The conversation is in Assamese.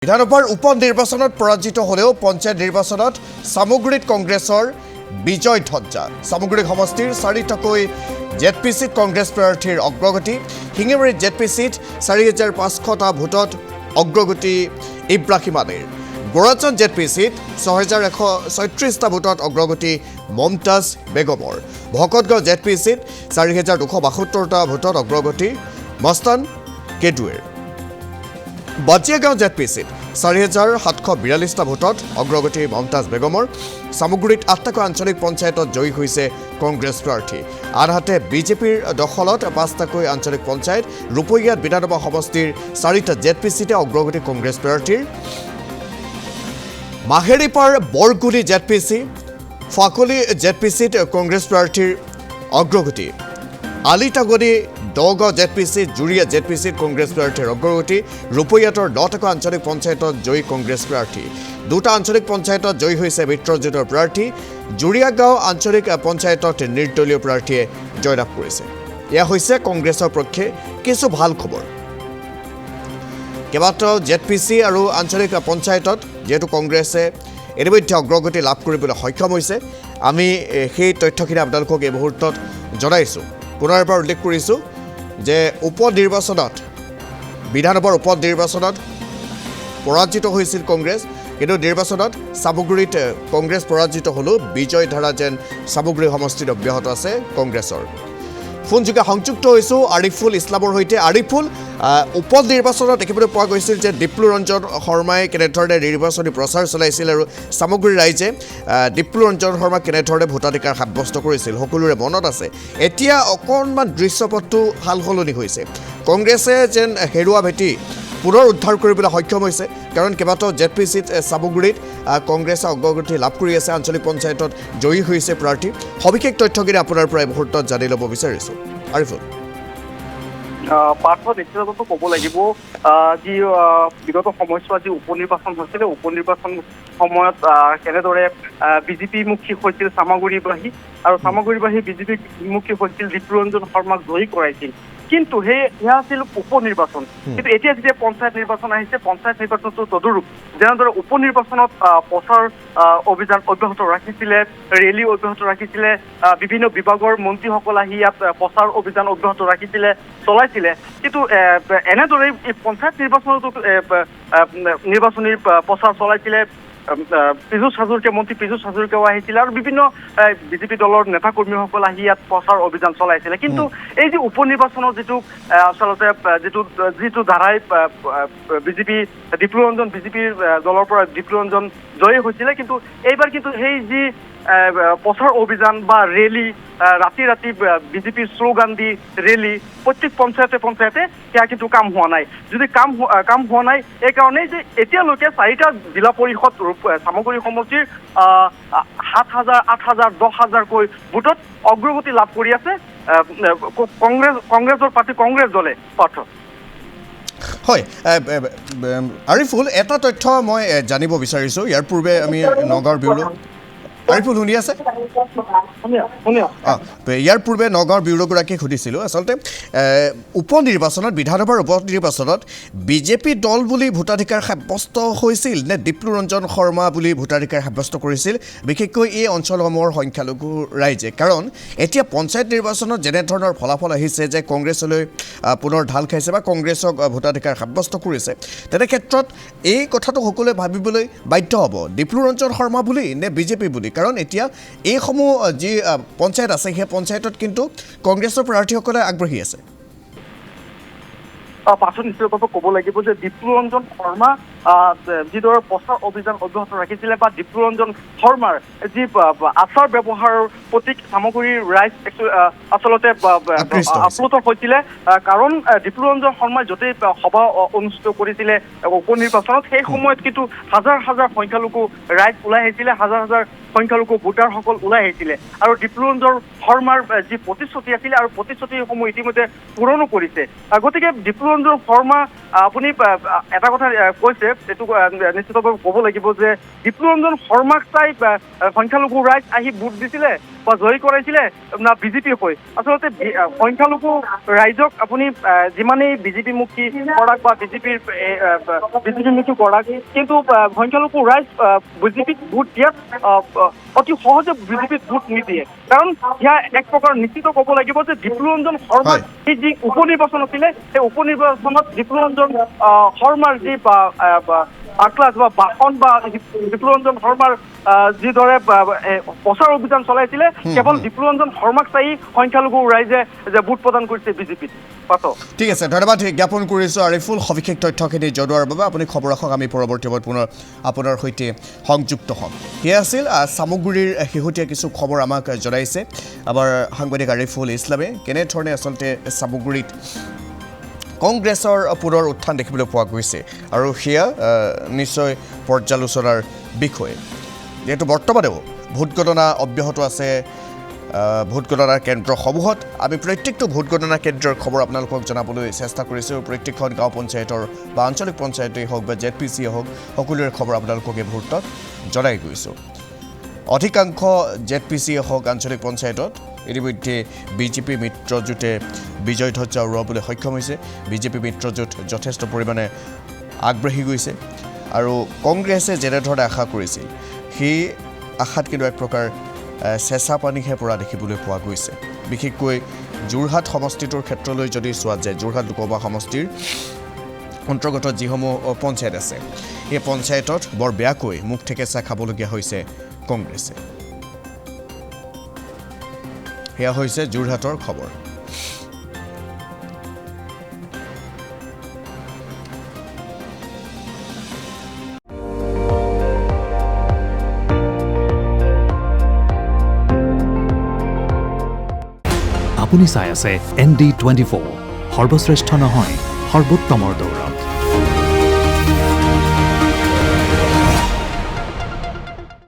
বিধানসভাৰ উপ-নিৰ্বাচনত পৰাজিত হলেও পঞ্চায়ত নিৰ্বাচনত সামগ্ৰীত কংগ্ৰেছৰ বিজয় ধ্বজা সামগ্ৰী সমষ্টিৰ 4টাকৈ ZPCত কংগ্ৰেছ প্ৰাৰ্থীৰ অগ্ৰগতি হিঙেমাৰীত ZPCত 4500টা ভোটত অগ্ৰগতি ইব্ৰাহিম আলীৰ বৰাচান ZPCত 6136টা ভোটত অগ্ৰগতি মমতাজ বেগমৰ ভকতগাঁও ZPCত 4272টা ভোটত অগ্ৰগতি মস্তান কেডুৱেৰ বাজিয়াগাঁও ZPCত 4742টা ভোটত অগ্ৰগতি মমতাজ বেগমৰ সামগ্ৰীত 8টাকৈ আঞ্চলিক পঞ্চায়তত জয়ী হৈছে কংগ্ৰেছ প্ৰাৰ্থী আনহাতে বিজেপিৰ দখলত 5টাকৈ আঞ্চলিক পঞ্চায়ত ৰূপৈয়াত বিধানসভা সমষ্টিৰ 4টা ZPCতে অগ্ৰগতি কংগ্ৰেছ প্ৰাৰ্থীৰ মাহেৰিপাৰ বৰগুলি ZPC ফাকলি ZPCত কংগ্ৰেছ প্ৰাৰ্থীৰ অগ্ৰগতি আলিটাগনি দগাঁও ZPC জুৰিয়া ZPCত কংগ্ৰেছ প্ৰাৰ্থীৰ অগ্ৰগতি ৰূপৈয়াতৰ 9টাকৈ আঞ্চলিক পঞ্চায়তত জয়ী কংগ্ৰেছ প্ৰাৰ্থী 2টা আঞ্চলিক পঞ্চায়তত জয়ী হৈছে মিত্ৰজোঁটৰ প্ৰাৰ্থী জুৰিয়াগাঁও আঞ্চলিক পঞ্চায়তত নিৰ্দলীয় প্ৰাৰ্থীয়ে জয়লাভ কৰিছে এয়া হৈছে কংগ্ৰেছৰ পক্ষে কিছু ভাল খবৰ কেইবাটাও ZPC আৰু আঞ্চলিক পঞ্চায়তত যেহেতু কংগ্ৰেছে ইতিমধ্যে অগ্ৰগতি লাভ কৰিবলৈ সক্ষম হৈছে আমি সেই তথ্যখিনি আপোনালোকক এই মুহূৰ্তত জনাইছোঁ পুনৰ এবাৰ উল্লেখ কৰিছোঁ যে উপ-নিৰ্বাচনত বিধানসভাৰ উপ-নিৰ্বাচনত পৰাজিত হৈছিল কংগ্ৰেছ কিন্তু নিৰ্বাচনত সামগ্ৰীত কংগ্ৰেছ পৰাজিত হলেও বিজয় ধাৰা যেন সামগ্ৰী সমষ্টিত অব্যাহত আছে কংগ্ৰেছৰ ফোনযোগে সংযুক্ত হৈছোঁ আৰিফুল ইছলামৰ সৈতে আৰিফুল উপ-নিৰ্বাচনত দেখিবলৈ পোৱা গৈছিল যে ডিপ্লু ৰঞ্জন শৰ্মাই কেনেধৰণে নিৰ্বাচনী প্ৰচাৰ চলাইছিল আৰু সামগ্ৰী ৰাইজে ডিপ্লু ৰঞ্জন শৰ্মাক কেনেধৰণে ভোটাধিকাৰ সাব্যস্ত কৰিছিল সকলোৰে মনত আছে এতিয়া অকণমান দৃশ্যপটটো হাল সলনি হৈছে কংগ্ৰেছে যেন হেৰুৱা ভেটি পুনৰ উদ্ধাৰ কৰিবলৈ সক্ষম হৈছে কাৰণ কেইবাটাও ZPCত সামগ্ৰীত কংগ্ৰেছে অগ্ৰগতি লাভ কৰি আছে আঞ্চলিক পঞ্চায়তত জয়ী হৈছে প্ৰাৰ্থী সবিশেষ তথ্যখিনি আপোনাৰ পৰা এই মুহূৰ্তত জানি ল'ব বিচাৰিছোঁ আৰিফুল পাৰ্থ নিশ্চিতভাৱে ক'ব লাগিব যি বিগত সময়ছোৱাত যি উপ-নিৰ্বাচন হৈছিলে উপ-নিৰ্বাচন সময়ত কেনেদৰে বিজেপিমুখী হৈছিল চামগুৰিবাসী আৰু চামগুৰিবাসী বিজেপিমুখী হৈছিল ডিপ্লু ৰঞ্জন শৰ্মাক জয়ী কৰাইছিল কিন্তু এয়া আছিল উপ-নিৰ্বাচন কিন্তু এতিয়া যেতিয়া পঞ্চায়ত নিৰ্বাচন আহিছে পঞ্চায়ত নিৰ্বাচনটো তদুৰূপ যেনেদৰে উপ-নিৰ্বাচনত প্ৰচাৰ অভিযান অব্যাহত ৰাখিছিলে ৰেলী অব্যাহত ৰাখিছিলে বিভিন্ন বিভাগৰ মন্ত্ৰীসকল আহি ইয়াত প্ৰচাৰ অভিযান অব্যাহত ৰাখিছিলে চলাইছিলে কিন্তু এনেদৰে পঞ্চায়ত নিৰ্বাচনতো নিৰ্বাচনী প্ৰচাৰ চলাইছিলে পীযুষ হাজৰিকা মন্ত্ৰী পীযুষ হাজৰিকাও আহিছিলে আৰু বিভিন্ন বিজেপি দলৰ নেতা কৰ্মীসকল আহি ইয়াত প্ৰচাৰ অভিযান চলাইছিলে কিন্তু এই যে উপ-নিৰ্বাচনৰ যিটো আচলতে যিটো ধাৰাই বিজেপি ডিপ্লু ৰঞ্জন বিজেপিৰ দলৰ পৰা ডিপ্লু ৰঞ্জন জয়ী হৈছিলে কিন্তু এইবাৰ কিন্তু সেই যি প্ৰচাৰ অভিযান বা ৰেলী ৰাতি বিজেপিৰ শ্লোগান দি ৰেলী প্ৰত্যেক পঞ্চায়তে সেয়া কিন্তু কাম হোৱা নাই যদি কাম হোৱা নাই এই কাৰণেই যে এতিয়ালৈকে 4টা জিলা পৰিষদ সামগ্ৰী সমষ্টিৰ 7,000 8,000 10,000কৈ ভোটত অগ্ৰগতি লাভ কৰি আছে কংগ্ৰেছৰ পাৰ্টি কংগ্ৰেছ দলে পাৰ্থ হয় আৰিফুল এটা তথ্য মই জানিব বিচাৰিছোঁ ইয়াৰ পূৰ্বে আমি নগাঁৱৰ বিউৰো আৰিফুল শুনি আছে ইয়াৰ পূৰ্বে নগাঁৱৰ বিউৰোগৰাকীক সুধিছিলোঁ আচলতে উপ-নিৰ্বাচনত বিধানসভাৰ উপ-নিৰ্বাচনত বিজেপি দল বুলি ভোটাধিকাৰ সাব্যস্ত হৈছিল নে ডিপ্লু ৰঞ্জন শৰ্মা বুলি ভোটাধিকাৰ সাব্যস্ত কৰিছিল বিশেষকৈ এই অঞ্চলসমূহৰ সংখ্যালঘু ৰাইজে কাৰণ এতিয়া পঞ্চায়ত নিৰ্বাচনত যেনেধৰণৰ ফলাফল আহিছে যে কংগ্ৰেছলৈ পুনৰ ঢাল খাইছে বা কংগ্ৰেছক ভোটাধিকাৰ সাব্যস্ত কৰিছে তেনে ক্ষেত্ৰত এই কথাটো সকলোৱে ভাবিবলৈ বাধ্য হ'ব ডিপ্লু ৰঞ্জন শৰ্মা বুলি নে বিজেপি বুলি কাৰণ এতিয়া এইসমূহ যি পঞ্চায়ত আছে সেই পঞ্চায়তত কিন্তু কংগ্ৰেছৰ প্ৰাৰ্থীসকলে আগবাঢ়ি আছে পাছত নিশ্চিতভাৱে ক'ব লাগিব যে ডিপ্লু ৰঞ্জন শৰ্মা যিদৰে প্ৰচাৰ অভিযান অব্যাহত ৰাখিছিলে বা ডিপ্লু ৰঞ্জন শৰ্মাৰ যি আচাৰ ব্যৱহাৰৰ প্ৰতি সামগ্ৰী ৰাইজ আচলতে আপ্লুত হৈছিলে কাৰণ ডিপ্লু ৰঞ্জন শৰ্মাই য'তেই সভা অনুষ্ঠিত কৰিছিলে উপ-নিৰ্বাচনত সেই সময়ত কিন্তু হাজাৰ সংখ্যালঘু ৰাইজ ওলাই আহিছিলে হাজাৰ সংখ্যালঘু ভোটাৰসকল ওলাই আহিছিলে আৰু ডিপ্লু ৰঞ্জন শৰ্মাৰ যি প্ৰতিশ্ৰুতি আছিলে আৰু প্ৰতিশ্ৰুতিসমূহ ইতিমধ্যে পূৰণো কৰিছে গতিকে ডিপ্লু ৰঞ্জন শৰ্মা আপুনি এটা কথা কৈছে এইটো নিশ্চিতভাৱে ক'ব লাগিব যে ডিপ্লু ৰঞ্জন শৰ্মাক চাই সংখ্যালঘু ৰাইজ আহি ভোট দিছিলে বা জয়ী কৰাইছিলে না বিজেপি হৈ আচলতে সংখ্যালঘু ৰাইজক আপুনি যিমানেই বিজেপি মুখী কৰাক বা বিজেপি মুখী কৰাক কিন্তু সংখ্যালঘু ৰাইজ বিজেপিক ভোট দিয়াত অতি সহজে বিজেপিক ভোট নিদিয়ে কাৰণ সেয়া এক প্ৰকাৰ নিশ্চিত ক'ব লাগিব যে বিপ্লৱৰঞ্জন শৰ্মাৰ এই যি উপ নিৰ্বাচন আছিলে সেই উপ নিৰ্বাচনত বিপ্লৱৰঞ্জন শৰ্মাৰ যি আক্লাছ বা ভাষণ বা বিপ্লৱৰঞ্জন শৰ্মাৰ যিদৰে প্ৰচাৰ অভিযান চলাইছিলে কেৱল বিপ্লৱৰঞ্জন শৰ্মাক চাই সংখ্যালঘু ৰাইজে যে ভোট প্ৰদান কৰিছে বিজেপিত ঠিক আছে ধন্যবাদ জ্ঞাপন কৰিছোঁ আৰিফুল সবিশেষ তথ্যখিনি জনোৱাৰ বাবে আপুনি খবৰ ৰাখক আমি পৰৱৰ্তী সময়ত পুনৰ আপোনাৰ সৈতে সংযুক্ত হ'ম সেয়া আছিল চামগুৰিৰ শেহতীয়া কিছু খবৰ আমাক জনাইছে আমাৰ সাংবাদিক আৰিফুল ইছলামে কেনেধৰণে আচলতে চামগুৰিত কংগ্ৰেছৰ পুনৰ উত্থান দেখিবলৈ পোৱা গৈছে আৰু সেয়া নিশ্চয় পৰ্যালোচনাৰ বিষয় যেহেতু বৰ্তমানেও ভোটগণনা অব্যাহত আছে ভোটগণনাৰ কেন্দ্ৰসমূহত আমি প্ৰত্যেকটো ভোটগণনা কেন্দ্ৰৰ খবৰ আপোনালোকক জনাবলৈ চেষ্টা কৰিছোঁ প্ৰত্যেকখন গাঁও পঞ্চায়তৰ বা আঞ্চলিক পঞ্চায়তেই হওক বা ZPC হওক সকলোৰে খবৰ আপোনালোকক এই মুহূৰ্তত জনাই গৈছোঁ অধিকাংশ ZPC হওক আঞ্চলিক পঞ্চায়তত ইতিমধ্যে বিজেপি মিত্ৰজোঁটে বিজয় ধ্বজা উৰুৱাবলৈ সক্ষম হৈছে বিজেপি মিত্ৰজোঁট যথেষ্ট পৰিমাণে আগবাঢ়ি গৈছে আৰু কংগ্ৰেছে যেনেধৰণে আশা কৰিছিল সেই আশাত কিন্তু এক প্ৰকাৰ চেঁচা পানীহে পৰা দেখিবলৈ পোৱা গৈছে বিশেষকৈ যোৰহাট সমষ্টিটোৰ ক্ষেত্ৰলৈ যদি চোৱা যায় যোৰহাট লোকসভা সমষ্টিৰ অন্তৰ্গত যিসমূহ পঞ্চায়ত আছে এই পঞ্চায়তত বৰ বেয়াকৈ মুখ ঠেকেচা খাবলগীয়া হৈছে কংগ্ৰেছে সেয়া হৈছে যোৰহাটৰ খবৰ আপুনি চাই আছে ND24 সৰ্বশ্ৰেষ্ঠ নহয় সৰ্বোত্তমৰ দৌৰ